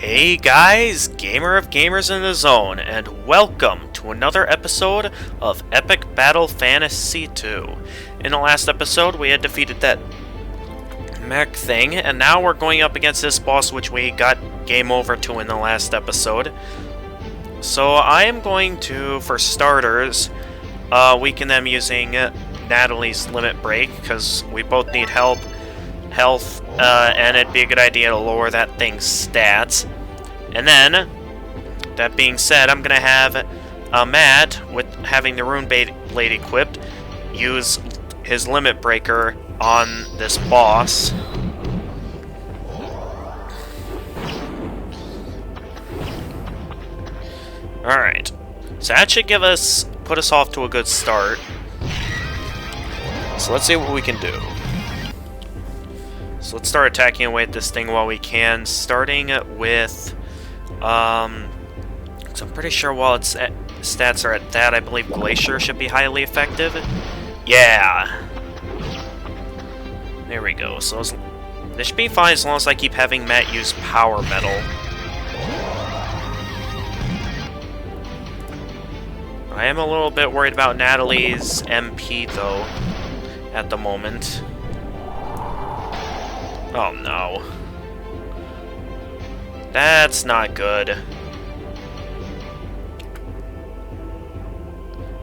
Hey guys, Gamer of Gamers in the Zone, and welcome to another episode of Epic Battle Fantasy 2. In the last episode, we had defeated that mech thing, and now we're going up against this boss which we got game over to in the last episode. So I am going to, for starters, weaken them using Natalie's Limit Break, because we both need health, and it'd be a good idea to lower that thing's stats. And then, that being said, I'm gonna have Matt, with having the Rune Blade equipped, use his Limit Breaker on this boss. Alright, so that should put us off to a good start. So let's see what we can do. So let's start attacking away at this thing while we can, starting with, so I'm pretty sure while its stats are at that, I believe Glacier should be highly effective. Yeah! There we go. So this should be fine as long as I keep having Matt use Power Metal. I am a little bit worried about Natalie's MP, though, at the moment. Oh no. That's not good.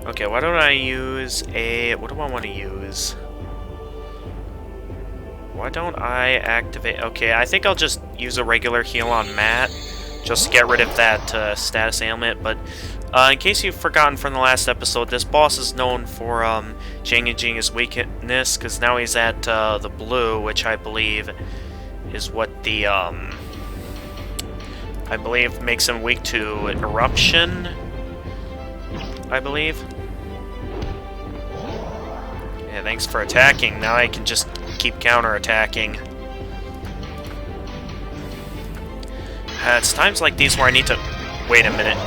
Okay, why don't I use a... What do I want to use? Why don't I activate... Okay, I think I'll just use a regular heal on Matt, just to get rid of that status ailment, but in case you've forgotten from the last episode, this boss is known for changing his weakness, because now he's at the blue, which I believe is what the, I believe makes him weak to Eruption, I believe. Yeah, thanks for attacking. Now I can just keep counter-attacking. It's times like these where I need to... Wait a minute.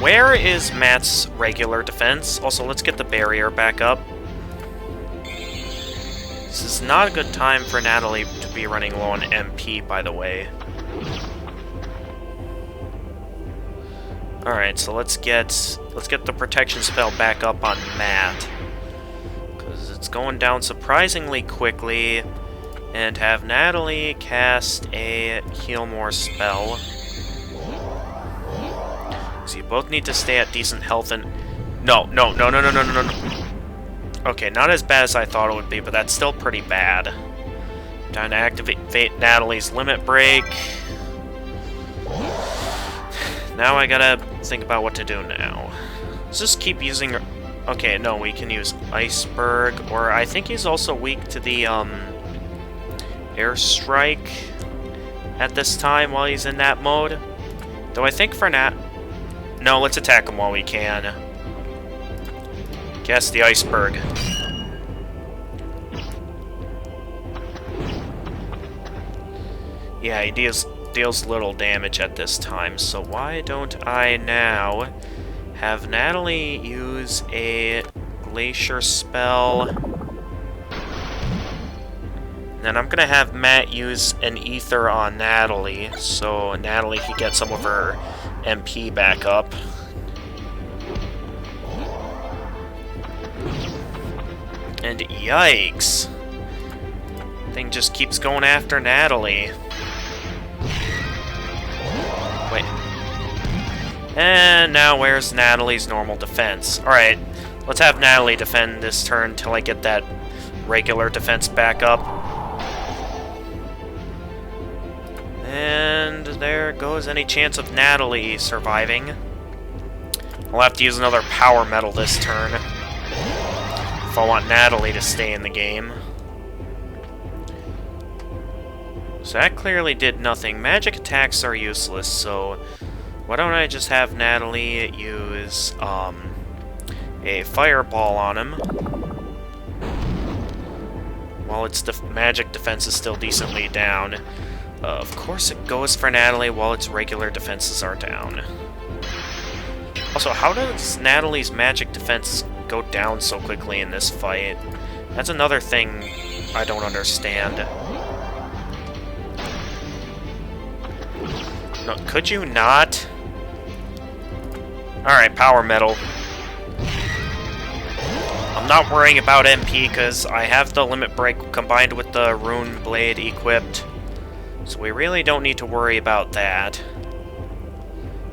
Where is Matt's regular defense? Also, let's get the barrier back up. This is not a good time for Natalie to be running low on MP, by the way. Alright, so let's get the protection spell back up on Matt, because it's going down surprisingly quickly, and have Natalie cast a Heal More spell. So you both need to stay at decent health and... No. Okay, not as bad as I thought it would be, but that's still pretty bad. Time to activate Natalie's Limit Break. Now I gotta think about what to do now. Let's just keep using... Okay, no, we can use Iceberg, or I think he's also weak to the, Airstrike at this time while he's in that mode. Though I think for No, let's attack him while we can. Cast the Iceberg. Yeah, he deals little damage at this time, so why don't I now have Natalie use a Glacier spell. And then I'm gonna have Matt use an Ether on Natalie, so Natalie can get some of her MP back up. And yikes! Thing just keeps going after Natalie. Wait. And now where's Natalie's normal defense? Alright, let's have Natalie defend this turn till I get that regular defense back up. And there goes any chance of Natalie surviving. I'll have to use another Power Metal this turn if I want Natalie to stay in the game. So that clearly did nothing. Magic attacks are useless, so why don't I just have Natalie use a Fireball on him while its magic defense is still decently down. Of course it goes for Natalie while its regular defenses are down. Also, how does Natalie's magic defense go down so quickly in this fight? That's another thing I don't understand. No, could you not? Alright, power metal. I'm not worrying about MP because I have the limit break combined with the rune blade equipped. So we really don't need to worry about that.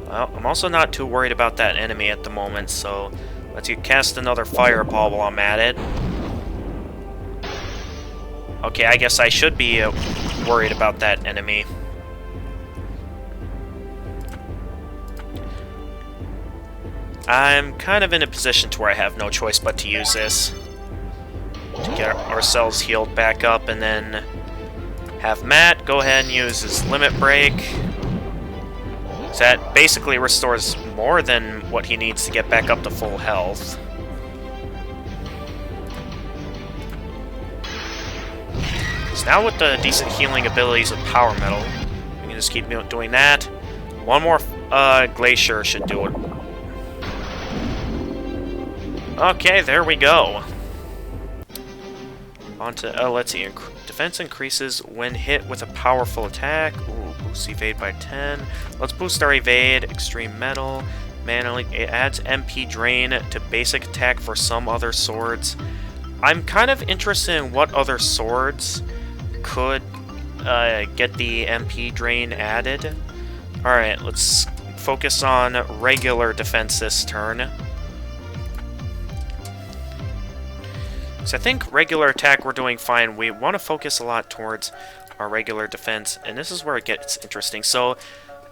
Well, I'm also not too worried about that enemy at the moment, so let's cast another fireball while I'm at it. Okay, I guess I should be worried about that enemy. I'm kind of in a position to where I have no choice but to use this to get ourselves healed back up, and then have Matt go ahead and use his limit break. So that basically restores more than what he needs to get back up to full health. So now with the decent healing abilities of Power Metal, we can just keep doing that. One more Glacier should do it. Okay, there we go. On to, let's see, defense increases when hit with a powerful attack. Ooh, boost evade by 10. Let's boost our evade, extreme metal. Manually, it adds MP drain to basic attack for some other swords. I'm kind of interested in what other swords could get the MP drain added. Alright, let's focus on regular defense this turn. So I think regular attack we're doing fine. We want to focus a lot towards our regular defense, and this is where it gets interesting. So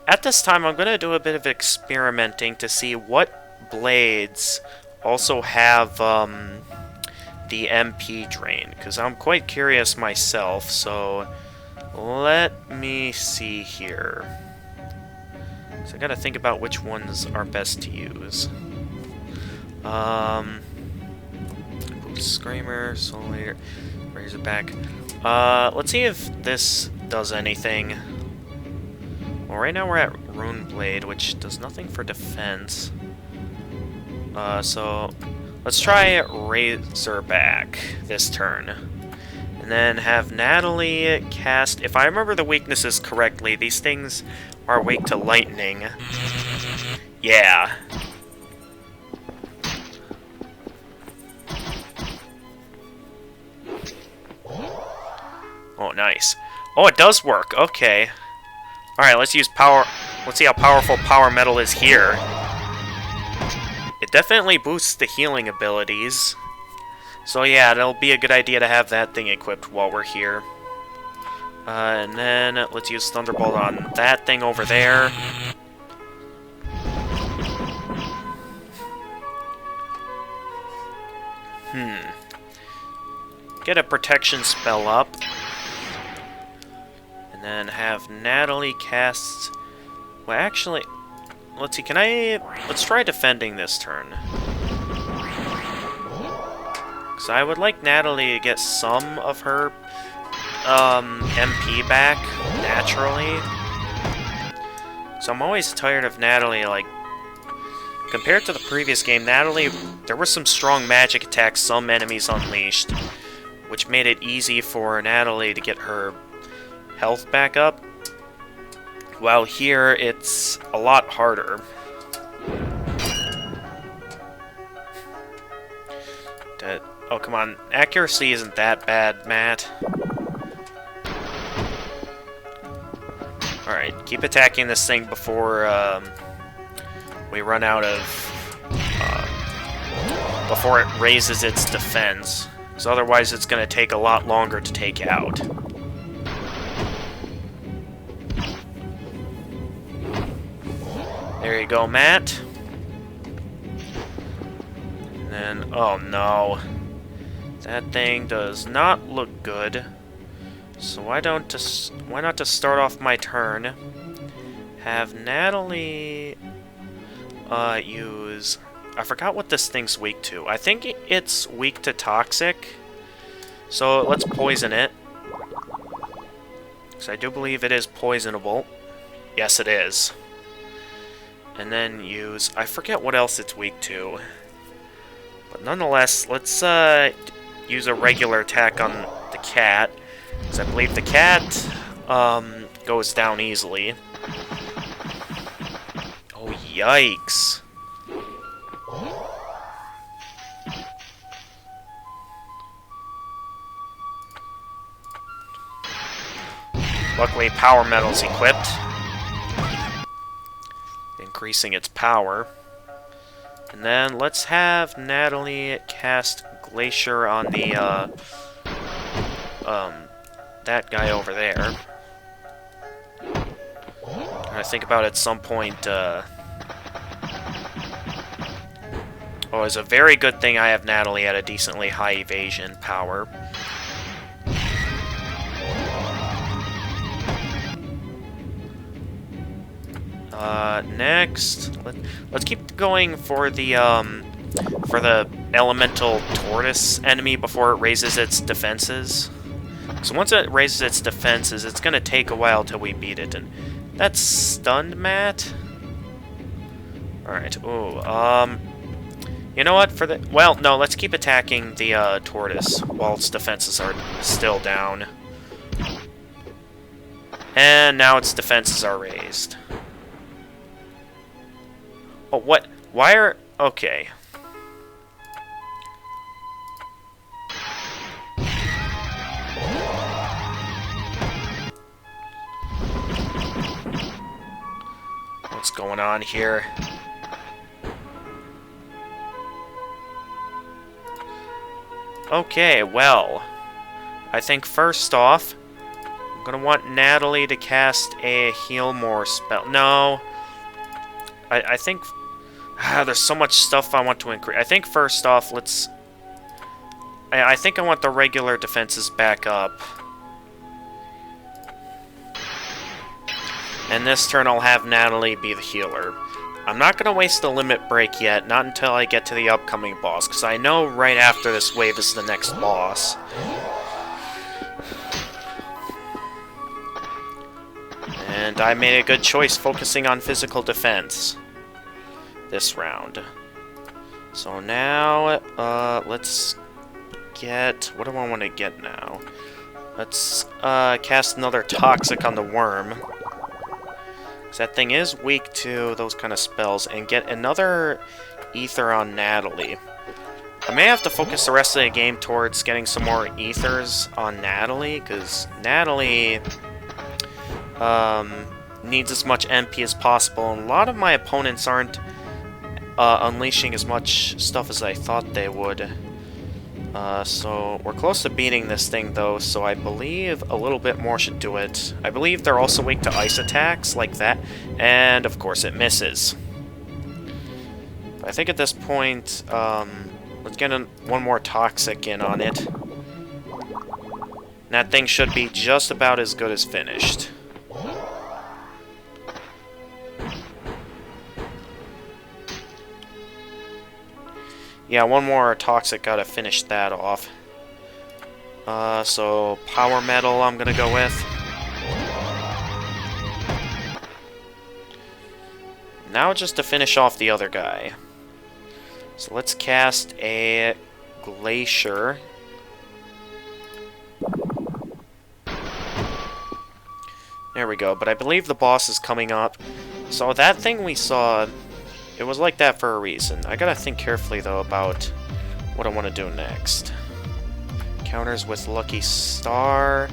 at this time I'm going to do a bit of experimenting to see what blades also have the MP drain, because I'm quite curious myself. So let me see here. So I got to think about which ones are best to use. Screamer, Soul Leader, Razorback. Let's see if this does anything. Well, right now we're at Rune Blade, which does nothing for defense. So let's try Razorback this turn. And then have Natalie cast... If I remember the weaknesses correctly, these things are weak to lightning. Yeah. Oh, nice. Oh, it does work. Okay. Alright, let's use power... Let's see how powerful Power Metal is here. It definitely boosts the healing abilities. So yeah, it'll be a good idea to have that thing equipped while we're here. And then let's use Thunderbolt on that thing over there. Get a protection spell up. And then have Natalie cast... Well, actually... Let's see, let's try defending this turn. Because I would like Natalie to get some of her MP back, naturally. So I'm always tired of Natalie, like... Compared to the previous game, Natalie... There were some strong magic attacks some enemies unleashed, which made it easy for Natalie to get her health back up. While here, it's a lot harder. Oh, come on. Accuracy isn't that bad, Matt. Alright, keep attacking this thing before we run out of... before it raises its defense. Because otherwise it's going to take a lot longer to take out. There you go, Matt. And then, oh no. That thing does not look good. So why not to start off my turn, have Natalie use... I forgot what this thing's weak to. I think it's weak to toxic. So let's poison it. Because I do believe it is poisonable. Yes, it is. And then use... I forget what else it's weak to. But nonetheless, let's use a regular attack on the cat. Because I believe the cat goes down easily. Yikes. Luckily, power metal's equipped, increasing its power. And then let's have Natalie cast Glacier on the, that guy over there. I think about at some point, oh, it's a very good thing I have Natalie at a decently high evasion power. Next, let's keep going for the elemental tortoise enemy before it raises its defenses. So once it raises its defenses, it's gonna take a while till we beat it, and that's stunned, Matt. All right. Ooh. You know what? Well, no. Let's keep attacking the tortoise while its defenses are still down. And now its defenses are raised. Oh, what? Why are... Okay. What's going on here? Okay, well... I think first off, I'm gonna want Natalie to cast a Heal More spell. No. I think... there's so much stuff I want to increase. I think first off, let's... I think I want the regular defenses back up. And this turn I'll have Natalie be the healer. I'm not going to waste the limit break yet, not until I get to the upcoming boss, because I know right after this wave is the next boss. And I made a good choice focusing on physical defense this round. So now, let's get... What do I want to get now? Let's cast another Toxic on the worm. Because that thing is weak to those kind of spells. And get another Ether on Natalie. I may have to focus the rest of the game towards getting some more Ethers on Natalie. Because Natalie needs as much MP as possible. And a lot of my opponents aren't unleashing as much stuff as I thought they would. So we're close to beating this thing though, so I believe a little bit more should do it. I believe they're also weak to ice attacks like that, and of course it misses. But I think at this point, let's get one more Toxic in on it. And that thing should be just about as good as finished. Yeah, one more Toxic, gotta finish that off. So Power Metal I'm gonna go with. Now just to finish off the other guy. So let's cast a Glacier. There we go, but I believe the boss is coming up. So that thing we saw... It was like that for a reason. I gotta think carefully, though, about what I want to do next. Counters with Lucky Star.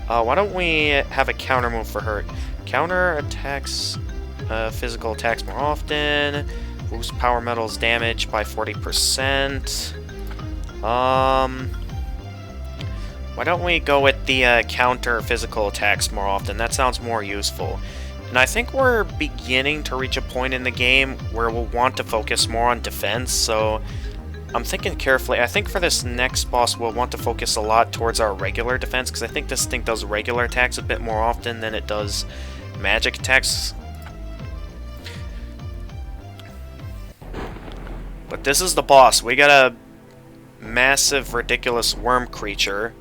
Why don't we have a counter move for her? Counter attacks, physical attacks more often. Boost Power Metal's damage by 40%. Why don't we go with the counter physical attacks more often? That sounds more useful. And I think we're beginning to reach a point in the game where we'll want to focus more on defense, so I'm thinking carefully. I think for this next boss we'll want to focus a lot towards our regular defense, because I think this thing does regular attacks a bit more often than it does magic attacks. But this is the boss. We got a massive, ridiculous worm creature.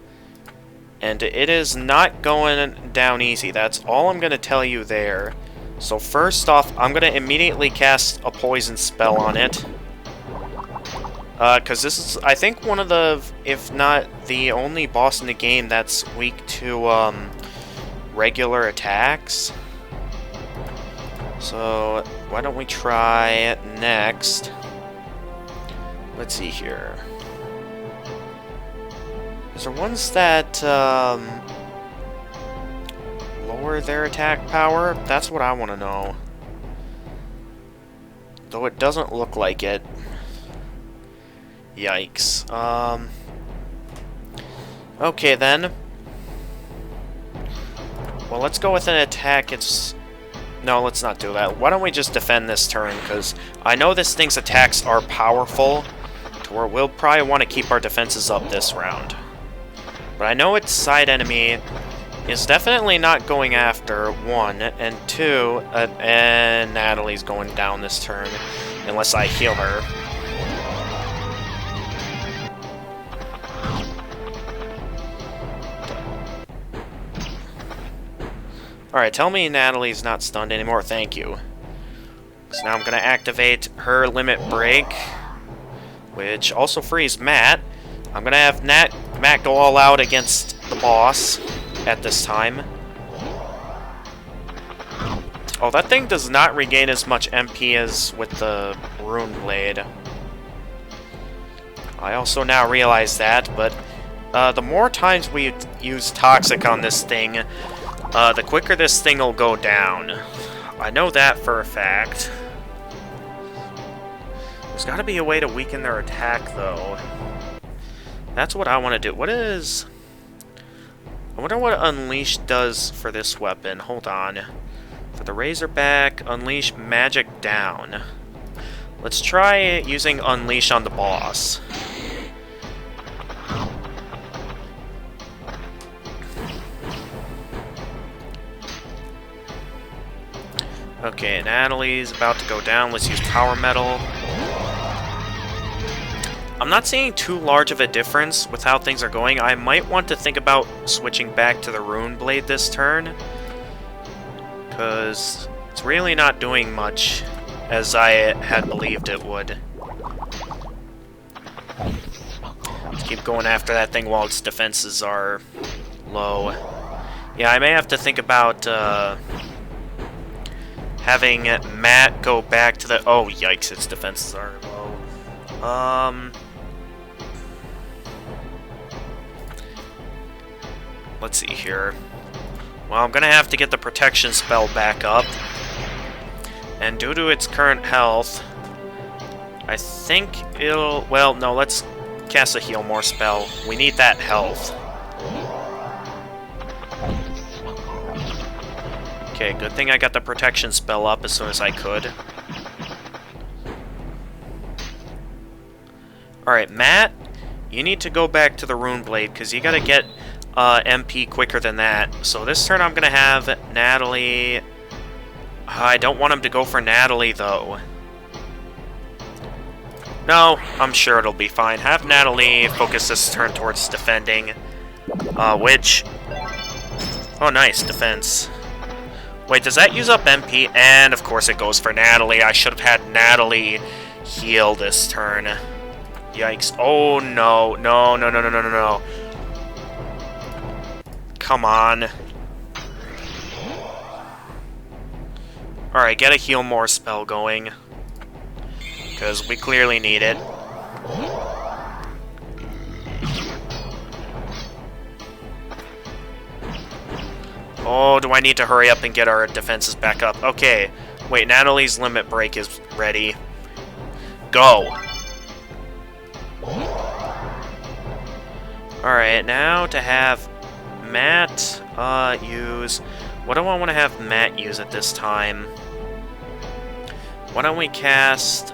And it is not going down easy. That's all I'm going to tell you there. So first off, I'm going to immediately cast a poison spell on it. Because this is, I think, one of the, if not the only boss in the game that's weak to regular attacks. So, why don't we try next? Let's see here. Is there ones that lower their attack power? That's what I want to know. Though it doesn't look like it. Yikes. Okay then. Well, let's go with an attack. No, let's not do that. Why don't we just defend this turn? Because I know this thing's attacks are powerful, to where we'll probably want to keep our defenses up this round. But I know its side enemy is definitely not going after, 1, and 2, and Natalie's going down this turn, unless I heal her. Alright, tell me Natalie's not stunned anymore, thank you. So now I'm going to activate her Limit Break, which also frees Matt. I'm going to have Matt go all out against the boss at this time. Oh, that thing does not regain as much MP as with the Rune Blade. I also now realize that, but the more times we use Toxic on this thing, the quicker this thing will go down. I know that for a fact. There's got to be a way to weaken their attack, though. That's what I want to do. What is... I wonder what Unleash does for this weapon. Hold on. For the Razorback, Unleash Magic Down. Let's try using Unleash on the boss. Okay, Natalie's about to go down. Let's use Power Metal. I'm not seeing too large of a difference with how things are going. I might want to think about switching back to the Rune Blade this turn, because it's really not doing much as I had believed it would. Let's keep going after that thing while its defenses are low. Yeah, I may have to think about having Matt go back to the... Oh, yikes, its defenses are low. Let's see here. Well, I'm gonna have to get the protection spell back up. And due to its current health, I think it'll... Well, no, let's cast a Heal More spell. We need that health. Okay, good thing I got the protection spell up as soon as I could. Alright, Matt, you need to go back to the Rune Blade, because you gotta get MP quicker than that. So this turn I'm gonna have Natalie... I don't want him to go for Natalie, though. No, I'm sure it'll be fine. Have Natalie focus this turn towards defending. Which... Oh, nice, defense. Wait, does that use up MP? And, of course, it goes for Natalie. I should have had Natalie heal this turn. Yikes. Oh, no. No, no, no, no, no, no, no. Come on. Alright, get a Heal More spell going. Because we clearly need it. Oh, do I need to hurry up and get our defenses back up? Okay. Wait, Natalie's Limit Break is ready. Go! Alright, now to have Matt use... What do I want to have Matt use at this time? Why don't we cast...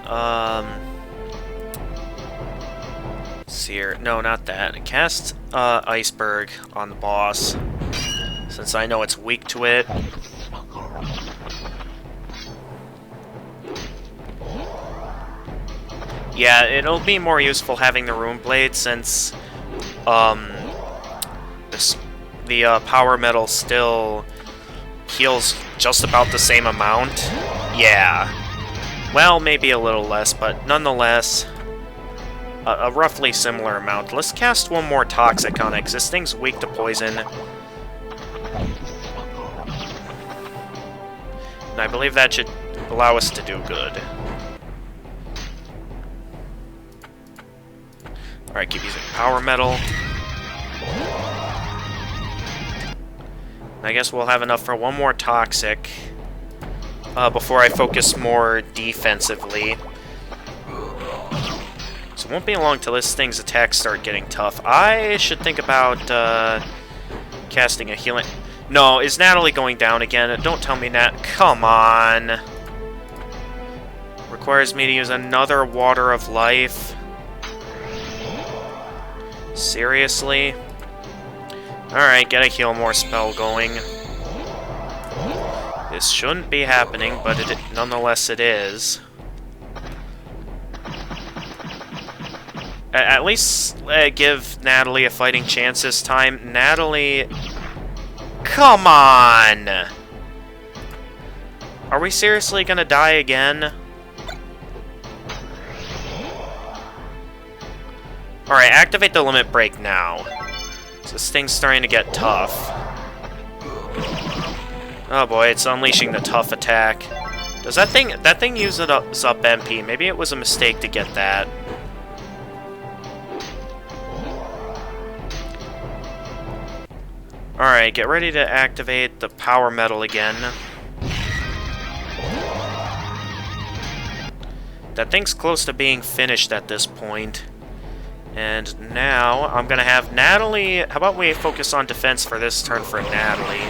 Seer. No, not that. Cast Iceberg on the boss, since I know it's weak to it. Yeah, it'll be more useful having the Rune Blade, since the Power Metal still heals just about the same amount. Yeah. Well, maybe a little less, but nonetheless, a roughly similar amount. Let's cast one more Toxic on it, because this thing's weak to poison. And I believe that should allow us to do good. Alright, keep using power metal. I guess we'll have enough for one more toxic before I focus more defensively. So it won't be long till this thing's attacks start getting tough. I should think about casting a healing... No, is Natalie going down again? Don't tell me Nat... Come on! Requires me to use another Water of Life. Seriously? Alright, get a Heal More spell going. This shouldn't be happening, but nonetheless it is. At least give Natalie a fighting chance this time. Natalie... Come on! Are we seriously gonna die again? Alright, activate the limit break now. So this thing's starting to get tough. Oh boy, it's unleashing the tough attack. Does that thing uses up MP? Maybe it was a mistake to get that. Alright, get ready to activate the power metal again. That thing's close to being finished at this point. And now, I'm gonna have Natalie... How about we focus on defense for this turn for Natalie?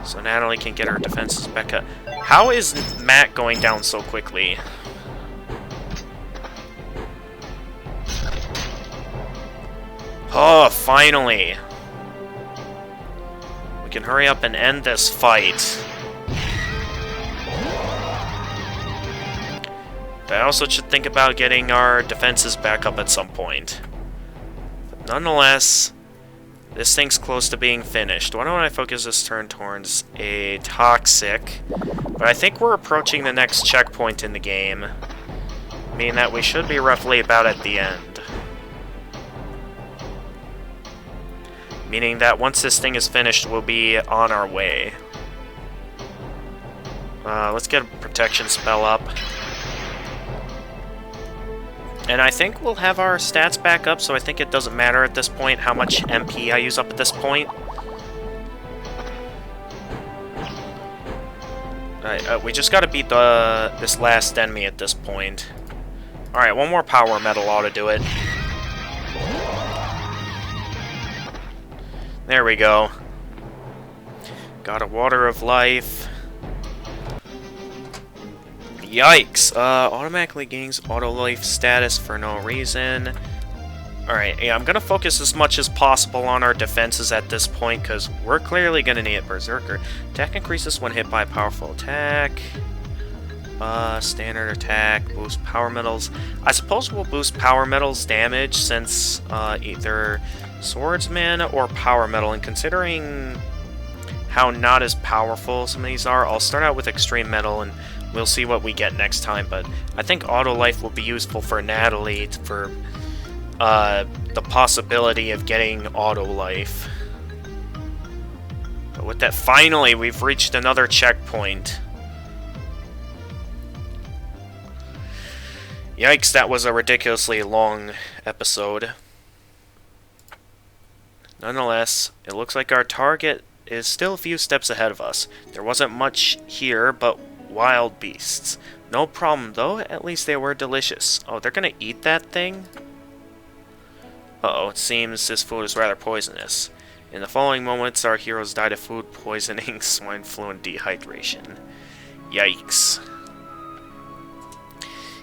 So Natalie can get her defenses back up. How is Matt going down so quickly? Oh, finally! We can hurry up and end this fight. I also should think about getting our defenses back up at some point. But nonetheless, this thing's close to being finished. Why don't I focus this turn towards a toxic? But I think we're approaching the next checkpoint in the game, meaning that we should be roughly about at the end. Meaning that once this thing is finished, we'll be on our way. Let's get a protection spell up. And I think we'll have our stats back up, so I think it doesn't matter at this point how much MP I use up at this point. Alright, we just gotta beat this last enemy at this point. Alright, one more power metal ought to do it. There we go. Got a Water of Life. Yikes! Automatically gains auto life status for no reason. Alright, yeah, I'm gonna focus as much as possible on our defenses at this point, because we're clearly gonna need it. Berserker. Attack increases when hit by a powerful attack. Standard attack, boost power metals. I suppose we'll boost power metals damage, since either swordsman or power metal, and considering how not as powerful some of these are, I'll start out with extreme metal, and we'll see what we get next time, but I think auto life will be useful for Natalie for the possibility of getting auto life. But with that, finally, we've reached another checkpoint. Yikes, that was a ridiculously long episode. Nonetheless, it looks like our target is still a few steps ahead of us. There wasn't much here, but wild beasts. No problem, though. At least they were delicious. Oh, they're gonna eat that thing? Uh-oh, it seems this food is rather poisonous. In the following moments, our heroes died of food poisoning, swine flu, and dehydration. Yikes.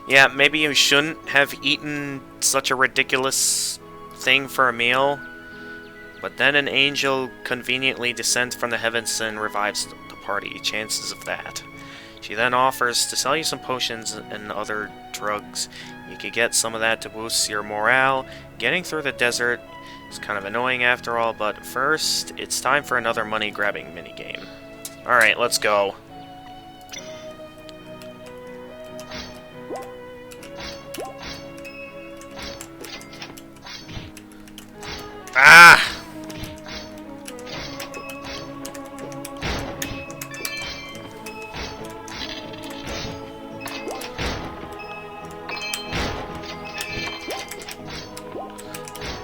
Yeah, maybe you shouldn't have eaten such a ridiculous thing for a meal. But then an angel conveniently descends from the heavens and revives the party. Chances of that. She then offers to sell you some potions and other drugs. You could get some of that to boost your morale. Getting through the desert is kind of annoying after all, but first, it's time for another money-grabbing minigame. Alright, let's go. Ah!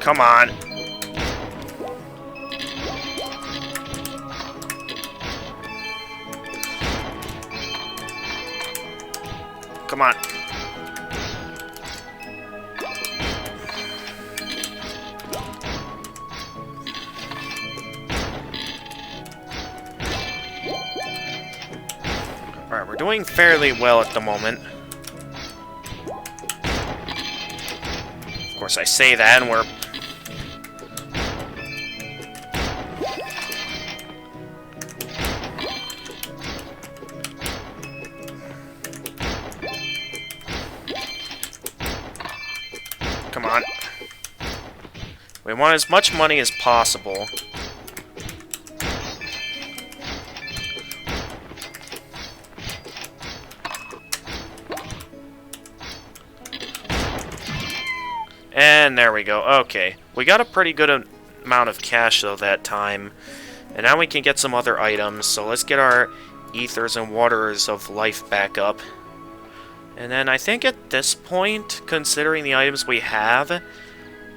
Come on. Come on. Alright, we're doing fairly well at the moment. Of course, I say that, and we're... Come on. We want as much money as possible. And there we go. Okay. We got a pretty good amount of cash, though, that time. And now we can get some other items. So let's get our ethers and waters of life back up. And then I think at this point, considering the items we have,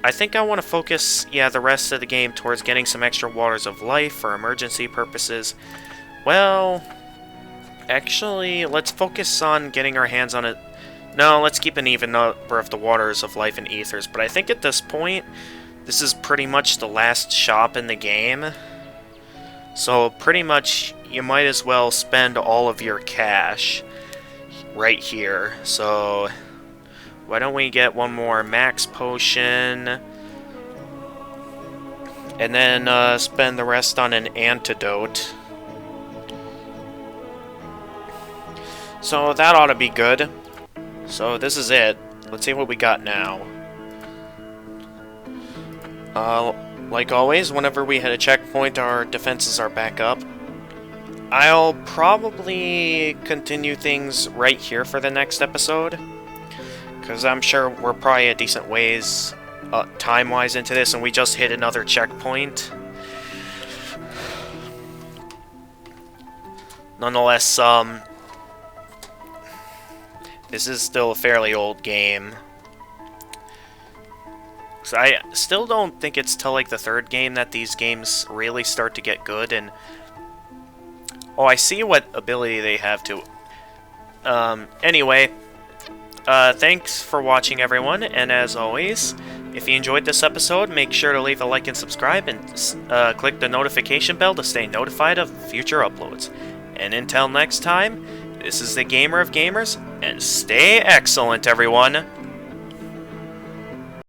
I think I want to focus, the rest of the game towards getting some extra waters of life for emergency purposes. Well, actually, let's focus on getting our hands on it. No, let's keep an even number of the waters of life and ethers. But I think at this point, this is pretty much the last shop in the game. So pretty much, you might as well spend all of your cash right here. So why don't we get one more max potion, and then spend the rest on an antidote. So that ought to be good. So this is it. Let's see what we got now. Like always, whenever we hit a checkpoint, our defenses are back up. I'll probably continue things right here for the next episode, because I'm sure we're probably a decent ways time-wise into this, and we just hit another checkpoint. Nonetheless, this is still a fairly old game. So I still don't think it's till like the third game that these games really start to get good, and oh, I see what ability they have to. Anyway, thanks for watching, everyone, and as always, if you enjoyed this episode, make sure to leave a like and subscribe, and click the notification bell to stay notified of future uploads. And until next time, this is the Gamer of Gamers, and stay excellent, everyone!